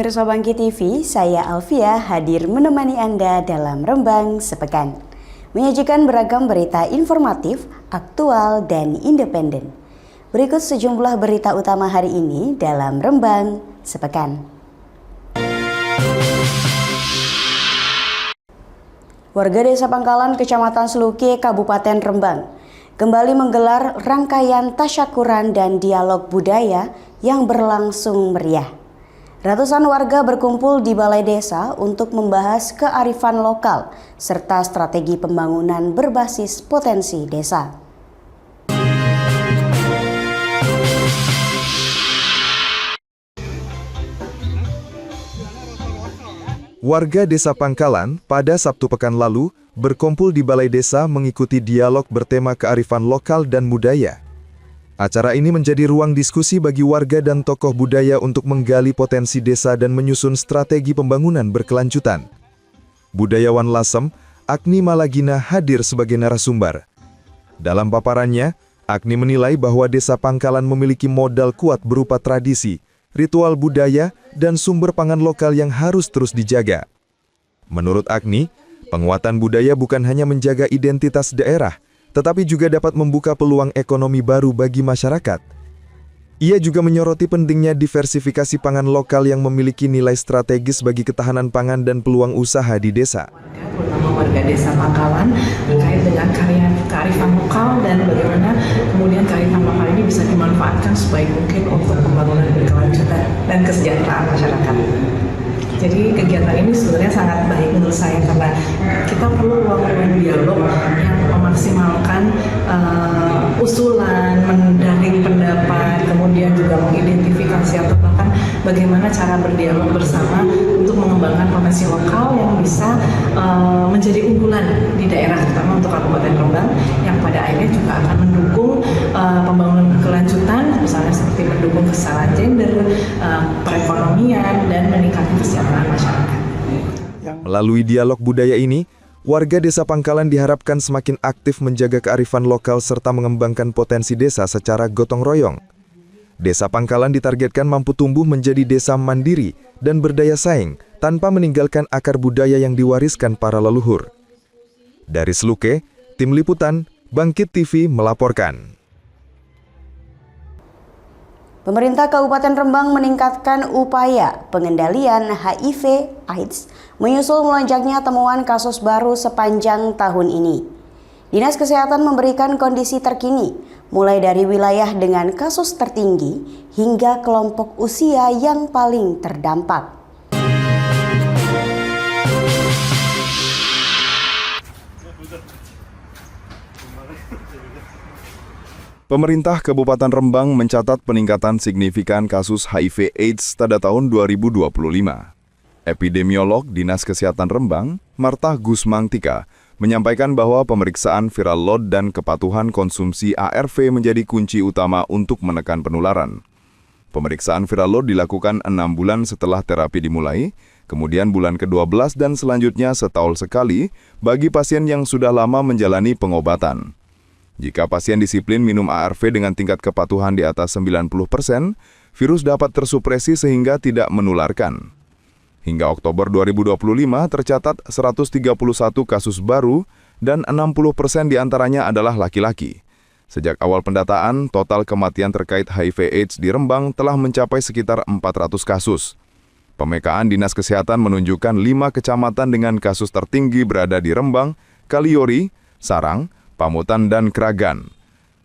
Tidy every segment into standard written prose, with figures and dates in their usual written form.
pemirsa Bangki TV, saya Alfia hadir menemani Anda dalam Rembang Sepekan. Menyajikan beragam berita informatif, aktual, dan independen. Berikut sejumlah berita utama hari ini dalam Rembang Sepekan. Warga Desa Pangkalan, Kecamatan Seluke, Kabupaten Rembang, kembali menggelar rangkaian tasyakuran dan dialog budaya yang berlangsung meriah. Ratusan warga berkumpul di Balai Desa untuk membahas kearifan lokal serta strategi pembangunan berbasis potensi desa. Warga Desa Pangkalan pada Sabtu pekan lalu berkumpul di Balai Desa mengikuti dialog bertema kearifan lokal dan budaya. Acara ini menjadi ruang diskusi bagi warga dan tokoh budaya untuk menggali potensi desa dan menyusun strategi pembangunan berkelanjutan. Budayawan Lasem, Agni Malagina hadir sebagai narasumber. Dalam paparannya, Agni menilai bahwa Desa Pangkalan memiliki modal kuat berupa tradisi, ritual budaya, dan sumber pangan lokal yang harus terus dijaga. Menurut Agni, penguatan budaya bukan hanya menjaga identitas daerah, tetapi juga dapat membuka peluang ekonomi baru bagi masyarakat. Ia juga menyoroti pentingnya diversifikasi pangan lokal yang memiliki nilai strategis bagi ketahanan pangan dan peluang usaha di desa. Terutama warga Desa Pangkalan terkait dengan kearifan lokal dan bagaimana kemudian kearifan lokal ini bisa dimanfaatkan sebaik mungkin untuk pembangunan berkelanjutan dan kesejahteraan masyarakat. Jadi kegiatan ini sebenarnya sangat baik menurut saya karena kita perlu ruang-ruang dialog yang memaksimalkan usulan, mendaring pendapat, kemudian juga mengidentifikasi atau bahkan bagaimana cara berdialog bersama untuk mengembangkan potensi lokal yang bisa menjadi unggulan di daerah, terutama untuk Kabupaten Rembang yang pada akhirnya juga akan mendukung pembangunan berkelanjutan, misalnya seperti mendukung kesetaraan gender, perekonomian, dan meningkatkan kesejahteraan masyarakat. Melalui dialog budaya ini, warga Desa Pangkalan diharapkan semakin aktif menjaga kearifan lokal serta mengembangkan potensi desa secara gotong royong. Desa Pangkalan ditargetkan mampu tumbuh menjadi desa mandiri dan berdaya saing tanpa meninggalkan akar budaya yang diwariskan para leluhur. Dari Seluke, Tim Liputan, Bangkit TV melaporkan. Pemerintah Kabupaten Rembang meningkatkan upaya pengendalian HIV/AIDS menyusul melonjaknya temuan kasus baru sepanjang tahun ini. Dinas Kesehatan memberikan kondisi terkini, mulai dari wilayah dengan kasus tertinggi hingga kelompok usia yang paling terdampak. Pemerintah Kabupaten Rembang mencatat peningkatan signifikan kasus HIV/AIDS pada tahun 2025. Epidemiolog Dinas Kesehatan Rembang, Marta Gusmangtika, menyampaikan bahwa pemeriksaan viral load dan kepatuhan konsumsi ARV menjadi kunci utama untuk menekan penularan. Pemeriksaan viral load dilakukan 6 bulan setelah terapi dimulai, kemudian bulan ke-12 dan selanjutnya setahun sekali bagi pasien yang sudah lama menjalani pengobatan. Jika pasien disiplin minum ARV dengan tingkat kepatuhan di atas 90%, virus dapat tersupresi sehingga tidak menularkan. Hingga Oktober 2025 tercatat 131 kasus baru dan 60% diantaranya adalah laki-laki. Sejak awal pendataan, total kematian terkait HIV/AIDS di Rembang telah mencapai sekitar 400 kasus. Pemekaan Dinas Kesehatan menunjukkan 5 kecamatan dengan kasus tertinggi berada di Rembang, Kaliori, Sarang, Pamutan, dan Kragan.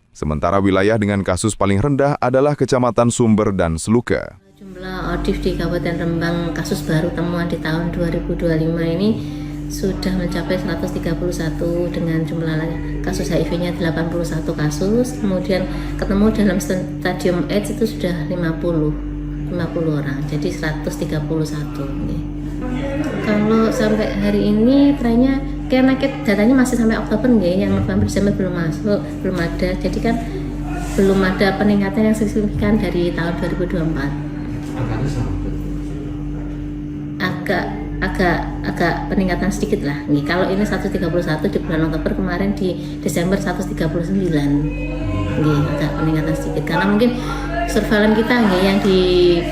Sementara wilayah dengan kasus paling rendah adalah Kecamatan Sumber dan Seluke. Jumlah ODIF di Kabupaten Rembang kasus baru temuan di tahun 2025 ini sudah mencapai 131 dengan jumlah kasus HIV-nya 81 kasus, kemudian ketemu dalam stadium AIDS itu sudah 50 orang, jadi 131. Kalau sampai hari ini trennya karena datanya masih sampai Oktober yang November Desember belum masuk, belum ada. Jadi kan belum ada peningkatan yang signifikan dari tahun 2024. Agak peningkatan sedikit lah. Kalau ini 131 di bulan Oktober, kemarin di Desember 139. Agak peningkatan sedikit karena mungkin surveillance kita yang di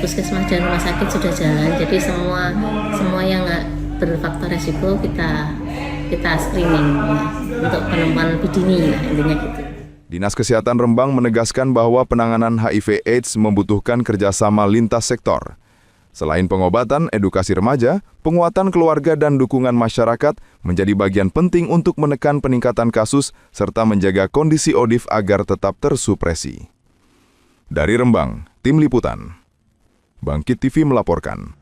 puskesmas dan rumah sakit sudah jalan. Jadi semua yang berfaktor resiko kita screening ya, untuk penemuan lebih dini lah, intinya gitu. Dinas Kesehatan Rembang menegaskan bahwa penanganan HIV/AIDS membutuhkan kerjasama lintas sektor. Selain pengobatan, edukasi remaja, penguatan keluarga dan dukungan masyarakat menjadi bagian penting untuk menekan peningkatan kasus serta menjaga kondisi ODIF agar tetap tersupresi. Dari Rembang, Tim Liputan, Bangkit TV melaporkan.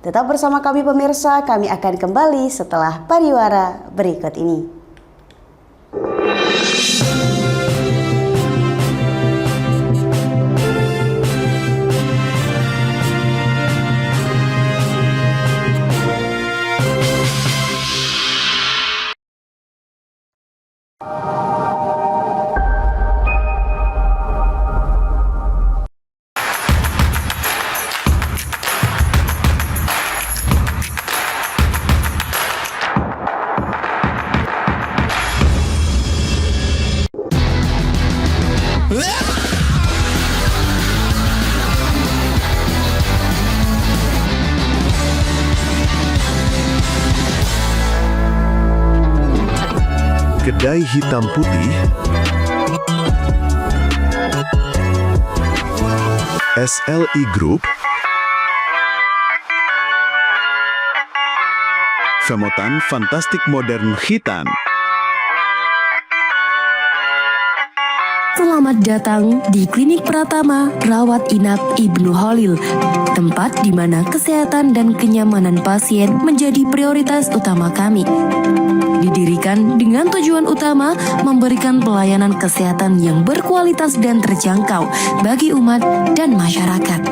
Tetap bersama kami pemirsa, kami akan kembali setelah pariwara berikut ini. Kedai hitam putih, SLI Group, Femotan Fantastik Modern Khitan. Selamat datang di Klinik Pratama Rawat Inap Ibnu Khalil, tempat di mana kesehatan dan kenyamanan pasien menjadi prioritas utama kami. Didirikan dengan tujuan utama memberikan pelayanan kesehatan yang berkualitas dan terjangkau bagi umat dan masyarakat.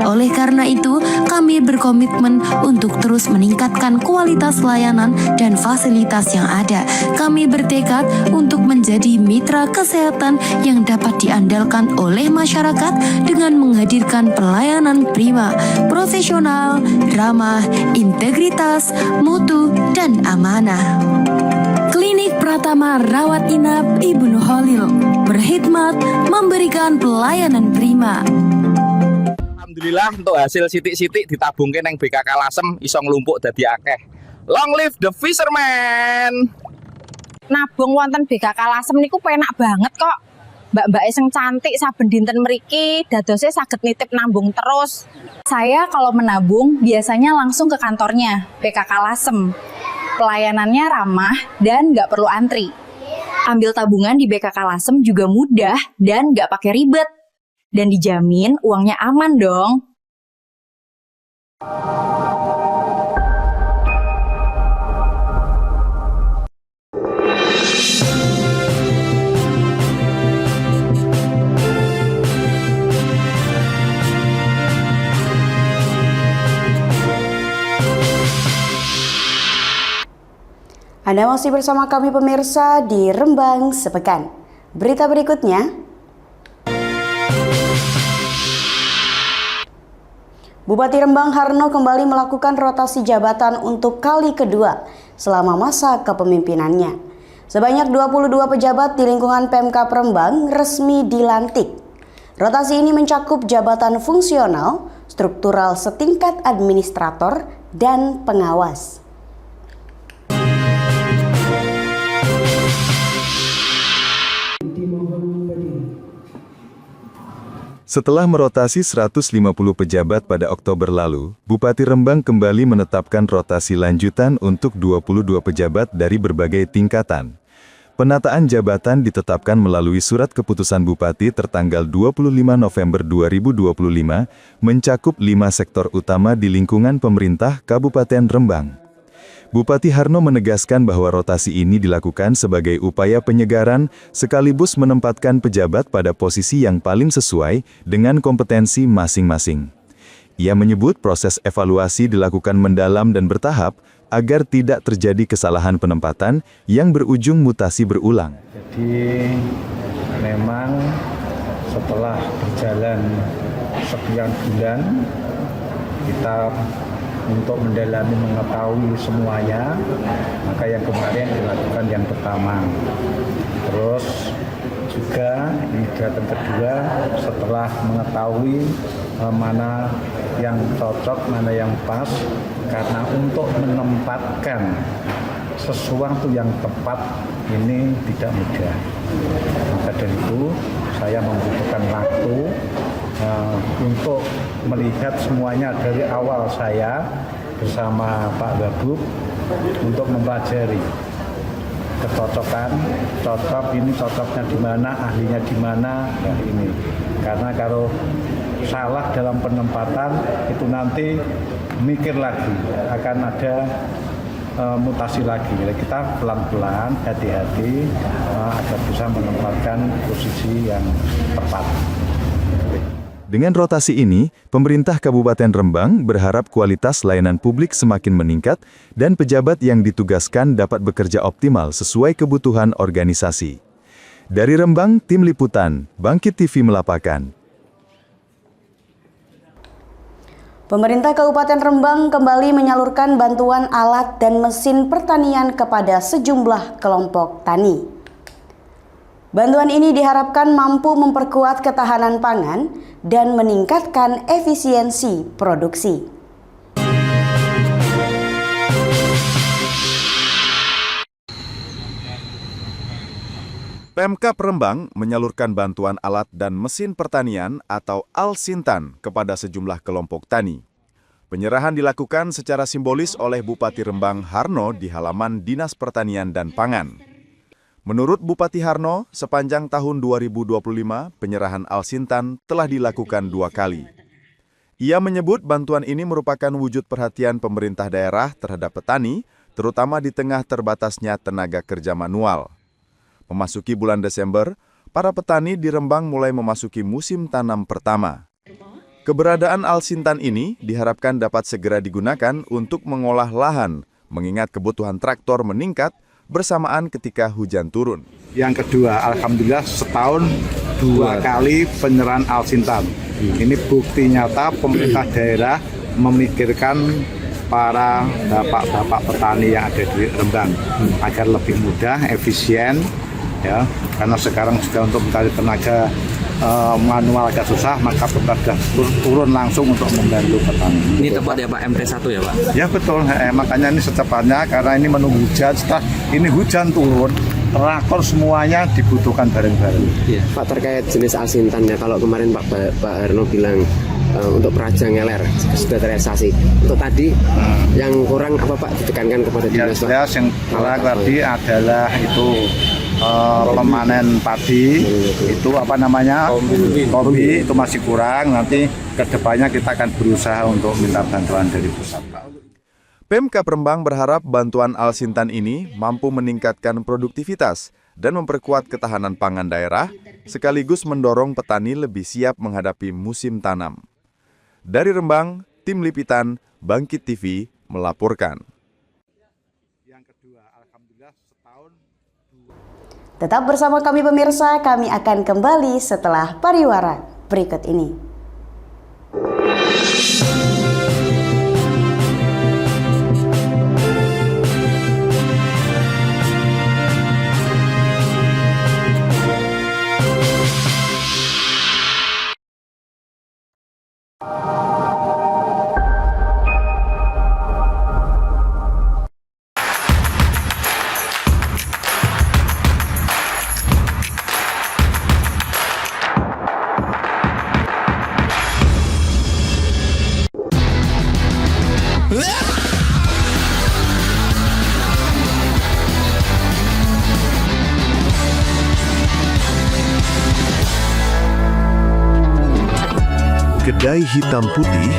Oleh karena itu, kami berkomitmen untuk terus meningkatkan kualitas layanan dan fasilitas yang ada. Kami bertekad untuk menjadi mitra kesehatan yang dapat diandalkan oleh masyarakat dengan menghadirkan pelayanan prima, profesional, ramah, integritas, mutu, dan amanah. Klinik Pratama Rawat Inap Ibnu Khalil berkhidmat memberikan pelayanan prima. Alhamdulillah untuk hasil sitik-sitik ditabungke nang BKK Lasem iso nglumpuk dadi akeh. Long live the fisherman. Nabung wonten BKK Lasem niku penak banget kok. Mbak-mbak sing cantik saben dinten mriki dadose saged nitip nabung terus. Saya kalau menabung biasanya langsung ke kantornya BKK Lasem. Pelayanannya ramah dan nggak perlu antri. Ambil tabungan di BKK Lasem juga mudah dan nggak pakai ribet. Dan dijamin uangnya aman dong. Anda masih bersama kami pemirsa di Rembang Sepekan. Berita berikutnya. Bupati Rembang Harno kembali melakukan rotasi jabatan untuk kali kedua selama masa kepemimpinannya. Sebanyak 22 pejabat di lingkungan Pemkab Rembang resmi dilantik. Rotasi ini mencakup jabatan fungsional, struktural setingkat administrator, dan pengawas. Setelah merotasi 150 pejabat pada Oktober lalu, Bupati Rembang kembali menetapkan rotasi lanjutan untuk 22 pejabat dari berbagai tingkatan. Penataan jabatan ditetapkan melalui surat keputusan Bupati tertanggal 25 November 2025, mencakup 5 sektor utama di lingkungan pemerintah Kabupaten Rembang. Bupati Harno menegaskan bahwa rotasi ini dilakukan sebagai upaya penyegaran sekaligus menempatkan pejabat pada posisi yang paling sesuai dengan kompetensi masing-masing. Ia menyebut proses evaluasi dilakukan mendalam dan bertahap agar tidak terjadi kesalahan penempatan yang berujung mutasi berulang. Jadi memang setelah berjalan sekian bulan kita untuk mendalami mengetahui semuanya, maka yang kemarin dilakukan yang pertama. Terus juga ini datang kedua setelah mengetahui mana yang cocok, mana yang pas, karena untuk menempatkan sesuatu yang tepat ini tidak mudah. Maka dari itu saya membutuhkan waktu untuk melihat semuanya dari awal saya bersama Pak Wagub untuk mempelajari kecocokan, cocok ini cocoknya di mana, ahlinya di mana, ya ini. Karena kalau salah dalam penempatan itu nanti mikir lagi akan ada mutasi lagi. Jadi kita pelan-pelan, hati-hati agar bisa menempatkan posisi yang tepat. Dengan rotasi ini, pemerintah Kabupaten Rembang berharap kualitas layanan publik semakin meningkat dan pejabat yang ditugaskan dapat bekerja optimal sesuai kebutuhan organisasi. Dari Rembang, Tim Liputan, Bangkit TV melaporkan. Pemerintah Kabupaten Rembang kembali menyalurkan bantuan alat dan mesin pertanian kepada sejumlah kelompok tani. Bantuan ini diharapkan mampu memperkuat ketahanan pangan dan meningkatkan efisiensi produksi. Pemkab Rembang menyalurkan bantuan alat dan mesin pertanian atau Alsintan kepada sejumlah kelompok tani. Penyerahan dilakukan secara simbolis oleh Bupati Rembang Harno di halaman Dinas Pertanian dan Pangan. Menurut Bupati Harno, sepanjang tahun 2025, penyerahan Alsintan telah dilakukan 2 kali. Ia menyebut bantuan ini merupakan wujud perhatian pemerintah daerah terhadap petani, terutama di tengah terbatasnya tenaga kerja manual. Memasuki bulan Desember, para petani di Rembang mulai memasuki musim tanam pertama. Keberadaan Alsintan ini diharapkan dapat segera digunakan untuk mengolah lahan, mengingat kebutuhan traktor meningkat bersamaan ketika hujan turun. Yang kedua, alhamdulillah setahun 2 kali penyerahan Alsintan. Ini bukti nyata pemerintah daerah memikirkan para bapak-bapak petani yang ada di Rembang agar lebih mudah, efisien, ya. Karena sekarang juga untuk mencari tenaga manual agak susah, maka pemerintah turun langsung untuk membantu petani. Ini tepat ya Pak, MT1 ya Pak? Ya betul, makanya ini secepatnya karena ini menunggu hujan. Setelah ini hujan turun, traktor semuanya dibutuhkan bareng-bareng. Ya. Pak, terkait jenis Alsintan ya, kalau kemarin Pak Harno bilang untuk perajang ngeler sudah terrealisasi. Untuk tadi yang kurang apa Pak ditekankan kepada dinas? Ya, yang kurang tadi adalah itu pemanen padi, itu apa namanya, kombi itu masih kurang. Nanti kedepannya kita akan berusaha untuk minta bantuan dari pusat. Pemkab Rembang berharap bantuan Alsintan ini mampu meningkatkan produktivitas dan memperkuat ketahanan pangan daerah, sekaligus mendorong petani lebih siap menghadapi musim tanam. Dari Rembang, Tim Liputan, Bangkit TV melaporkan. Tetap bersama kami pemirsa, kami akan kembali setelah pariwara berikut ini. Kedai hitam putih,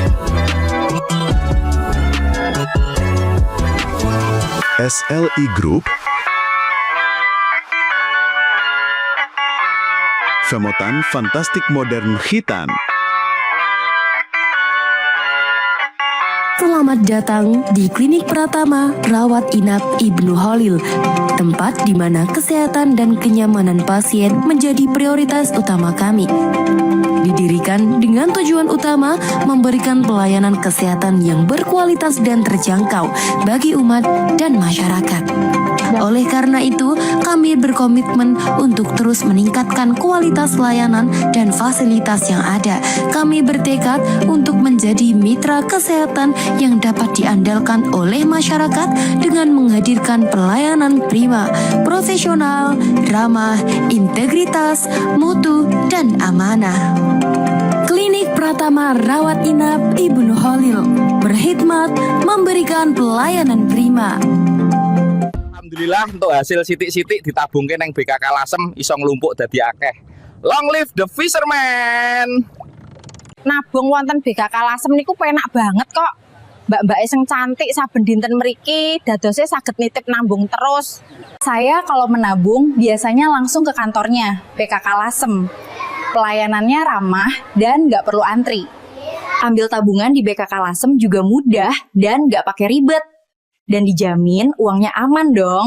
SLI Group, Femotan Fantastik Modern Hitan. Selamat datang di Klinik Pratama Rawat Inap Ibnu Holil, tempat di mana kesehatan dan kenyamanan pasien menjadi prioritas utama kami. Didirikan dengan tujuan utama memberikan pelayanan kesehatan yang berkualitas dan terjangkau bagi umat dan masyarakat. Oleh karena itu, kami berkomitmen untuk terus meningkatkan kualitas layanan dan fasilitas yang ada. Kami bertekad untuk menjadi mitra kesehatan yang dapat diandalkan oleh masyarakat dengan menghadirkan pelayanan prima, profesional, ramah, integritas, mutu, dan amanah. Klinik Pratama Rawat Inap Ibnu Holil berkhidmat memberikan pelayanan prima. Alhamdulillah untuk hasil sitik-sitik ditabungke nang BKK Lasem iso nglumpuk dadi akeh. Long live the fisherman. Nabung wonten BKK Lasem niku penak banget kok. Mbak-mbak sing cantik saben dinten mriki dadosnya saged nitip nambung terus. Saya kalau menabung biasanya langsung ke kantornya BKK Lasem. Pelayanannya ramah dan nggak perlu antri. Ambil tabungan di BKK Lasem juga mudah dan nggak pakai ribet. Dan dijamin uangnya aman dong.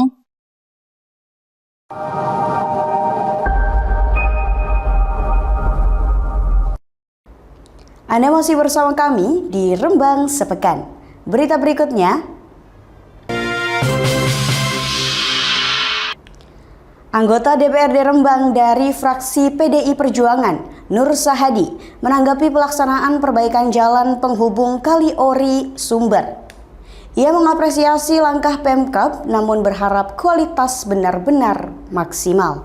Anda masih bersama kami di Rembang Sepekan. Berita berikutnya, anggota DPRD Rembang dari fraksi PDI Perjuangan, Nur Sahadi, menanggapi pelaksanaan perbaikan jalan penghubung Kaliori Sumber. Ia mengapresiasi langkah Pemkab, namun berharap kualitas benar-benar maksimal.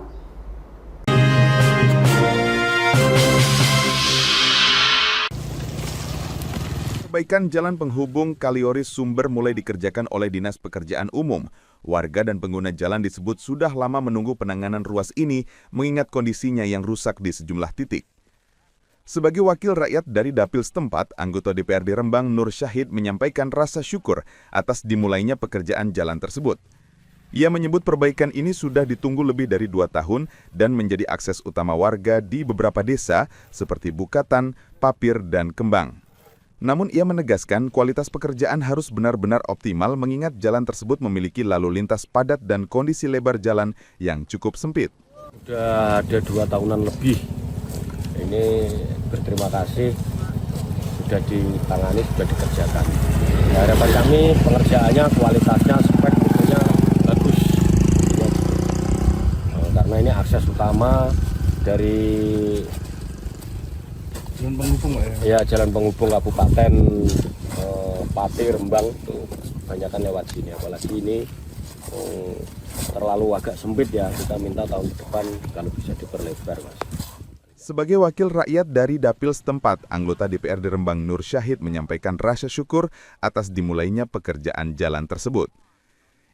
Perbaikan jalan penghubung Kaliori Sumber mulai dikerjakan oleh Dinas Pekerjaan Umum. Warga dan pengguna jalan disebut sudah lama menunggu penanganan ruas ini mengingat kondisinya yang rusak di sejumlah titik. Sebagai wakil rakyat dari dapil setempat, anggota DPRD Rembang Nur Syahid menyampaikan rasa syukur atas dimulainya pekerjaan jalan tersebut. Ia menyebut perbaikan ini sudah ditunggu lebih dari 2 tahun dan menjadi akses utama warga di beberapa desa seperti Bukatan, Papir, dan Kembang. Namun ia menegaskan kualitas pekerjaan harus benar-benar optimal mengingat jalan tersebut memiliki lalu lintas padat dan kondisi lebar jalan yang cukup sempit. Sudah ada 2 tahunan lebih. Ini berterima kasih sudah ditangani, sudah dikerjakan. Harapan kami pengerjaannya, kualitasnya, spek bukunya bagus. Karena ini akses utama dari jalan penghubung, jalan penghubung Kabupaten Pati, Rembang itu kebanyakan lewat sini. Apalagi ini terlalu agak sempit ya. Kita minta tahun depan kalau bisa diperlebar, Mas. Sebagai wakil rakyat dari dapil setempat, anggota DPRD Rembang Nur Syahid menyampaikan rasa syukur atas dimulainya pekerjaan jalan tersebut.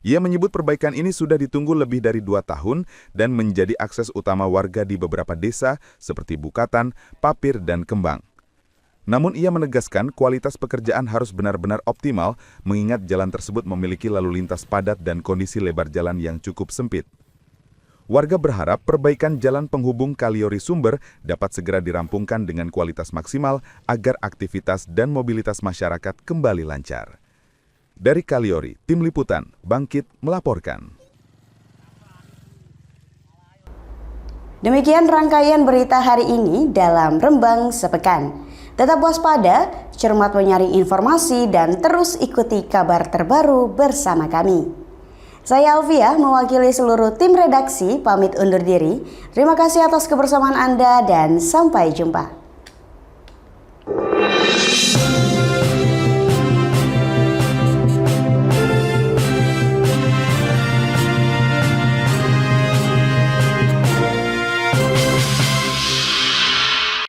Ia menyebut perbaikan ini sudah ditunggu lebih dari 2 tahun dan menjadi akses utama warga di beberapa desa seperti Bukatan, Papir, dan Kembang. Namun ia menegaskan kualitas pekerjaan harus benar-benar optimal mengingat jalan tersebut memiliki lalu lintas padat dan kondisi lebar jalan yang cukup sempit. Warga berharap perbaikan jalan penghubung Kaliori Sumber dapat segera dirampungkan dengan kualitas maksimal agar aktivitas dan mobilitas masyarakat kembali lancar. Dari Kaliori, Tim Liputan Bangkit melaporkan. Demikian rangkaian berita hari ini dalam Rembang Sepekan. Tetap waspada, cermat menyaring informasi, dan terus ikuti kabar terbaru bersama kami. Saya Alvia, mewakili seluruh tim redaksi, pamit undur diri. Terima kasih atas kebersamaan Anda dan sampai jumpa.